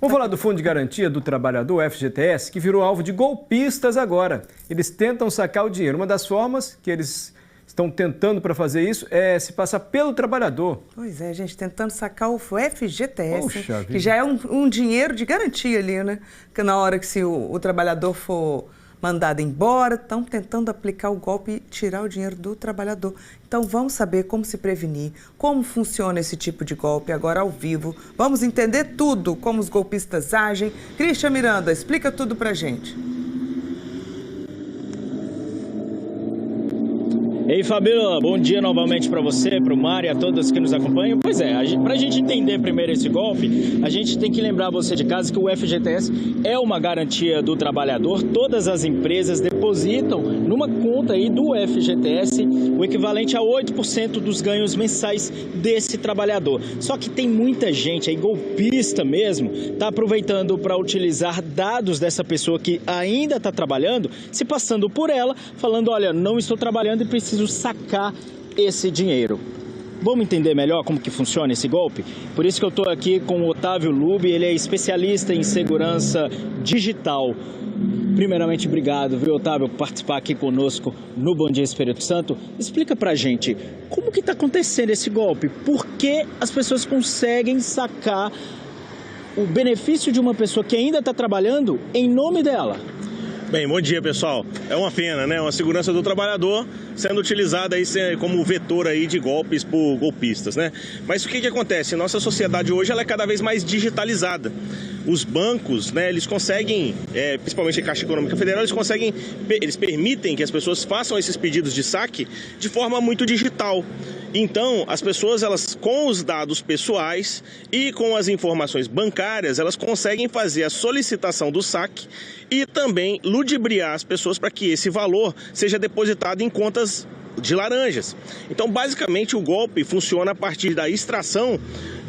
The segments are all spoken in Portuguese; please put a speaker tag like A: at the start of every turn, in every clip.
A: Vamos falar do Fundo de Garantia do Trabalhador, FGTS, que virou alvo de golpistas agora. Eles tentam sacar o dinheiro. Uma das formas que eles estão tentando para fazer isso é se passar pelo trabalhador.
B: Pois é, gente, tentando sacar o FGTS,
A: Poxa,
B: que já é um dinheiro de garantia ali, né? Que na hora que se o trabalhador for mandado embora, estão tentando aplicar o golpe e tirar o dinheiro do trabalhador. Então vamos saber como se prevenir, como funciona esse tipo de golpe agora ao vivo. Vamos entender tudo, como os golpistas agem. Christian Miranda, explica tudo pra gente.
C: Ei, Fabíola, bom dia novamente para você, para o Mário e a todos que nos acompanham. Pois é, para a gente entender primeiro esse golpe, a gente tem que lembrar você de casa que o FGTS é uma garantia do trabalhador. Todas as empresas depositam numa conta aí do FGTS o equivalente a 8% dos ganhos mensais desse trabalhador. Só que tem muita gente aí, golpista mesmo, está aproveitando para utilizar dados dessa pessoa que ainda está trabalhando, se passando por ela, falando, olha, não estou trabalhando e preciso sacar esse dinheiro. Vamos entender melhor como que funciona esse golpe? Por isso que eu estou aqui com o Otávio Lube, ele é especialista em segurança digital. Primeiramente, obrigado, viu, Otávio, por participar aqui conosco no Bom Dia Espírito Santo. Explica pra gente, como que está acontecendo esse golpe? Por que as pessoas conseguem sacar o benefício de uma pessoa que ainda está trabalhando em nome dela?
D: Bem, bom dia, pessoal. É uma pena, né? Uma segurança do trabalhador sendo utilizada aí como vetor aí de golpes por golpistas, né? Mas o que acontece? Nossa sociedade hoje ela é cada vez mais digitalizada. Os bancos, né, eles conseguem, principalmente a Caixa Econômica Federal, eles permitem que as pessoas façam esses pedidos de saque de forma muito digital. Então, as pessoas, elas, com os dados pessoais e com as informações bancárias, elas conseguem fazer a solicitação do saque e também ludibriar as pessoas para que esse valor seja depositado em contas de laranjas. Então, basicamente, o golpe funciona a partir da extração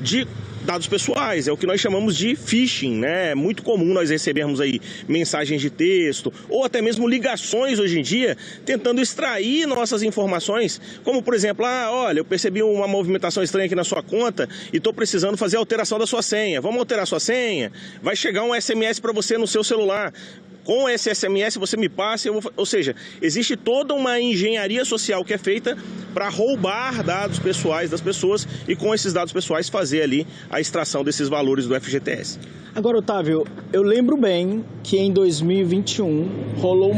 D: de dados pessoais, é o que nós chamamos de phishing, né? É muito comum nós recebermos aí mensagens de texto ou até mesmo ligações hoje em dia tentando extrair nossas informações, como por exemplo, olha, eu percebi uma movimentação estranha aqui na sua conta e estou precisando fazer a alteração da sua senha. Vamos alterar sua senha? Vai chegar um SMS para você no seu celular. Com esse SMS você me passa, ou seja, existe toda uma engenharia social que é feita para roubar dados pessoais das pessoas e com esses dados pessoais fazer ali a extração desses valores do FGTS.
C: Agora, Otávio, eu lembro bem que em 2021 rolou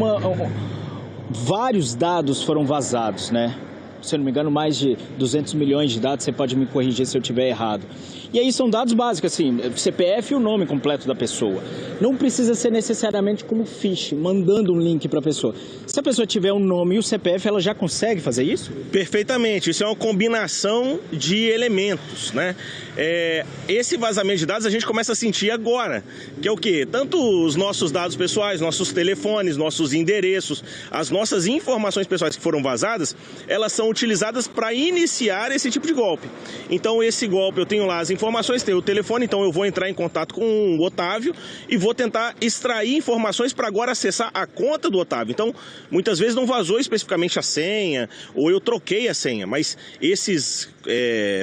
C: vários dados foram vazados, né? Se eu não me engano, mais de 200 milhões de dados, você pode me corrigir se eu estiver errado. E aí são dados básicos, assim, CPF e o nome completo da pessoa. Não precisa ser necessariamente como phishing, mandando um link para a pessoa. Se a pessoa tiver o nome e o CPF, ela já consegue fazer isso?
D: Perfeitamente, isso é uma combinação de elementos, né? Esse vazamento de dados a gente começa a sentir agora, que é o quê? Tanto os nossos dados pessoais, nossos telefones, nossos endereços, as nossas informações pessoais que foram vazadas, elas são utilizadas para iniciar esse tipo de golpe. Então esse golpe, eu tenho lá as informações, tenho o telefone, então eu vou entrar em contato com o Otávio e vou tentar extrair informações para agora acessar a conta do Otávio. Então, muitas vezes não vazou especificamente a senha, ou eu troquei a senha, mas esses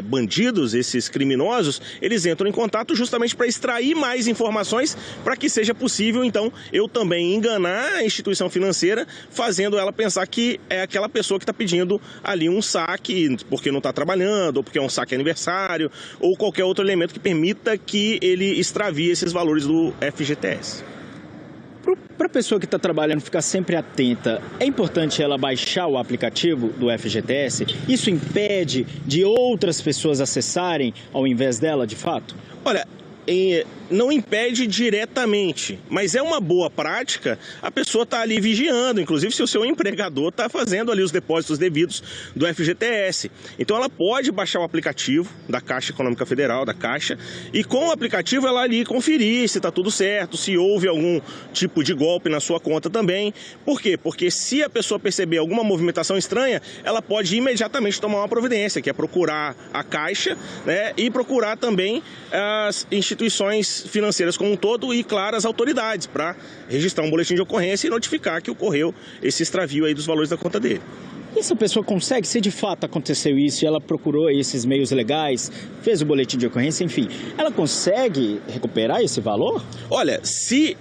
D: bandidos, esses criminosos, eles entram em contato justamente para extrair mais informações para que seja possível, então, eu também enganar a instituição financeira, fazendo ela pensar que é aquela pessoa que está pedindo ali um saque porque não está trabalhando, ou porque é um saque aniversário, ou qualquer outro elemento que permita que ele extravie esses valores do FGTS.
C: Para a pessoa que está trabalhando ficar sempre atenta, é importante ela baixar o aplicativo do FGTS? Isso impede de outras pessoas acessarem ao invés dela, de fato?
D: Olha, não impede diretamente, mas é uma boa prática a pessoa estar ali vigiando, inclusive se o seu empregador está fazendo ali os depósitos devidos do FGTS. Então ela pode baixar o aplicativo da Caixa Econômica Federal, da Caixa, e com o aplicativo ela ali conferir se está tudo certo, se houve algum tipo de golpe na sua conta também. Por quê? Porque se a pessoa perceber alguma movimentação estranha, ela pode imediatamente tomar uma providência, que é procurar a Caixa, né, e procurar também as instituições financeiras como um todo e, claro, as autoridades para registrar um boletim de ocorrência e notificar que ocorreu esse extravio aí dos valores da conta dele.
C: E essa pessoa consegue, se de fato aconteceu isso e ela procurou esses meios legais, fez o boletim de ocorrência, enfim, ela consegue recuperar esse valor?
D: Olha, se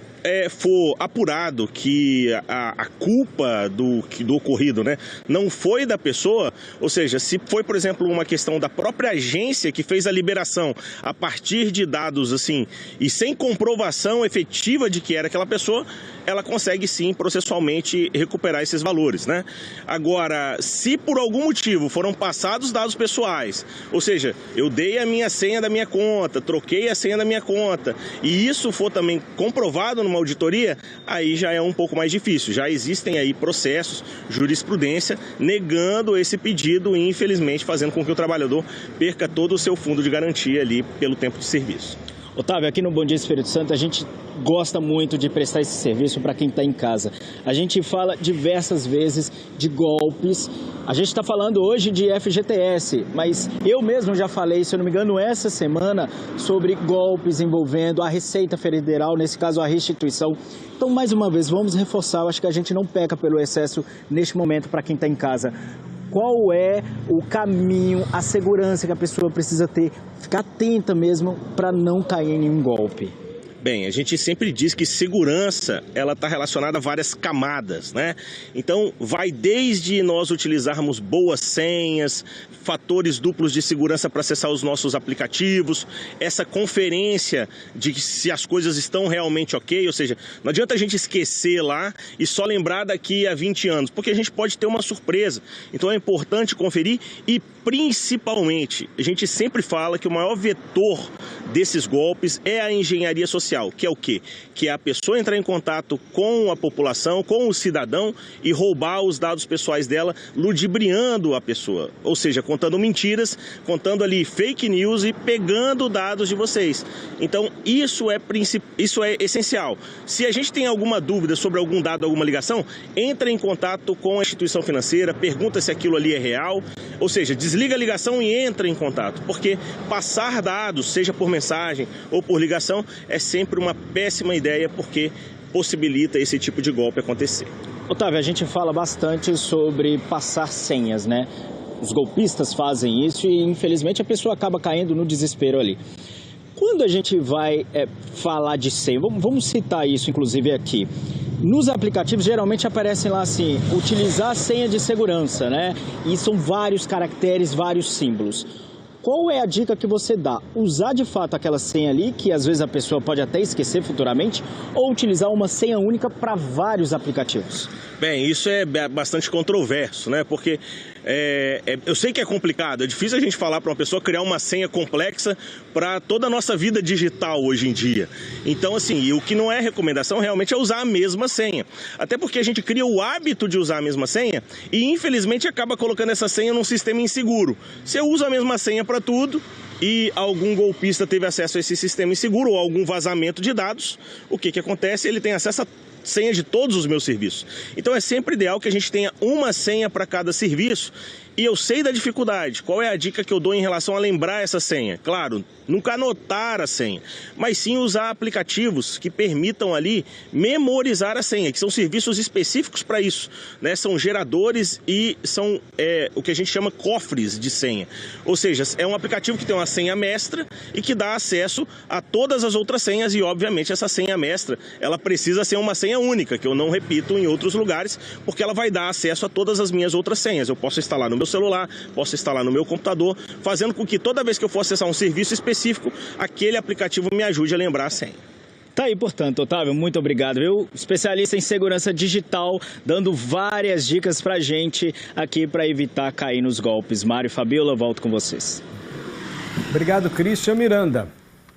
D: for apurado que a culpa do ocorrido, né, não foi da pessoa, ou seja, se foi, por exemplo, uma questão da própria agência que fez a liberação a partir de dados assim e sem comprovação efetiva de que era aquela pessoa, ela consegue sim processualmente recuperar esses valores, né? Agora, se por algum motivo foram passados dados pessoais, ou seja, eu dei a minha senha da minha conta, troquei a senha da minha conta, e isso for também comprovado numa auditoria, aí já é um pouco mais difícil. Já existem aí processos, jurisprudência, negando esse pedido e, infelizmente, fazendo com que o trabalhador perca todo o seu fundo de garantia ali pelo tempo de serviço.
C: Otávio, aqui no Bom Dia Espírito Santo, a gente gosta muito de prestar esse serviço para quem está em casa. A gente fala diversas vezes de golpes. A gente está falando hoje de FGTS, mas eu mesmo já falei, se eu não me engano, essa semana, sobre golpes envolvendo a Receita Federal, nesse caso a restituição. Então, mais uma vez, vamos reforçar, eu acho que a gente não peca pelo excesso neste momento para quem está em casa. Qual é o caminho, a segurança que a pessoa precisa ter, ficar atenta mesmo para não cair em nenhum golpe?
D: Bem, a gente sempre diz que segurança, ela está relacionada a várias camadas, né? Então, vai desde nós utilizarmos boas senhas, fatores duplos de segurança para acessar os nossos aplicativos, essa conferência de se as coisas estão realmente ok, ou seja, não adianta a gente esquecer lá e só lembrar daqui a 20 anos, porque a gente pode ter uma surpresa. Então, é importante conferir e, principalmente, a gente sempre fala que o maior vetor desses golpes é a engenharia social, que é o quê? Que é a pessoa entrar em contato com a população, com o cidadão e roubar os dados pessoais dela, ludibriando a pessoa, ou seja, contando mentiras, contando ali fake news e pegando dados de vocês. Então, isso é essencial. Se a gente tem alguma dúvida sobre algum dado, alguma ligação, entre em contato com a instituição financeira, pergunta se aquilo ali é real, ou seja, desliga a ligação e entra em contato, porque passar dados, seja por mensagem ou por ligação, é sempre uma péssima ideia, porque possibilita esse tipo de golpe acontecer.
C: Otávio, a gente fala bastante sobre passar senhas, né? Os golpistas fazem isso e, infelizmente, a pessoa acaba caindo no desespero ali. Quando a gente vai falar de senha, vamos citar isso, inclusive, aqui. Nos aplicativos, geralmente aparecem lá assim, utilizar a senha de segurança, né? E são vários caracteres, vários símbolos. Qual é a dica que você dá? Usar de fato aquela senha ali, que às vezes a pessoa pode até esquecer futuramente, ou utilizar uma senha única para vários aplicativos?
D: Bem, isso é bastante controverso, né? Porque eu sei que é complicado, é difícil a gente falar para uma pessoa criar uma senha complexa para toda a nossa vida digital hoje em dia. Então, assim, o que não é recomendação realmente é usar a mesma senha. Até porque a gente cria o hábito de usar a mesma senha e, infelizmente, acaba colocando essa senha num sistema inseguro. Você usa a mesma senha para tudo e algum golpista teve acesso a esse sistema inseguro ou algum vazamento de dados, o que acontece? Ele tem acesso a senha de todos os meus serviços. Então é sempre ideal que a gente tenha uma senha para cada serviço. E eu sei da dificuldade. Qual é a dica que eu dou em relação a lembrar essa senha? Claro, nunca anotar a senha, mas sim usar aplicativos que permitam ali memorizar a senha, que são serviços específicos para isso, né? São geradores e são o que a gente chama cofres de senha. Ou seja, é um aplicativo que tem uma senha mestra e que dá acesso a todas as outras senhas e, obviamente, essa senha mestra, ela precisa ser uma senha única, que eu não repito em outros lugares, porque ela vai dar acesso a todas as minhas outras senhas. Eu posso instalar no meu celular, posso instalar no meu computador, fazendo com que toda vez que eu for acessar um serviço específico, aquele aplicativo me ajude a lembrar a senha.
C: Tá aí, portanto, Otávio, muito obrigado, viu? Especialista em segurança digital, dando várias dicas pra gente aqui para evitar cair nos golpes. Mário e Fabiola, volto com vocês.
A: Obrigado, Christian Miranda.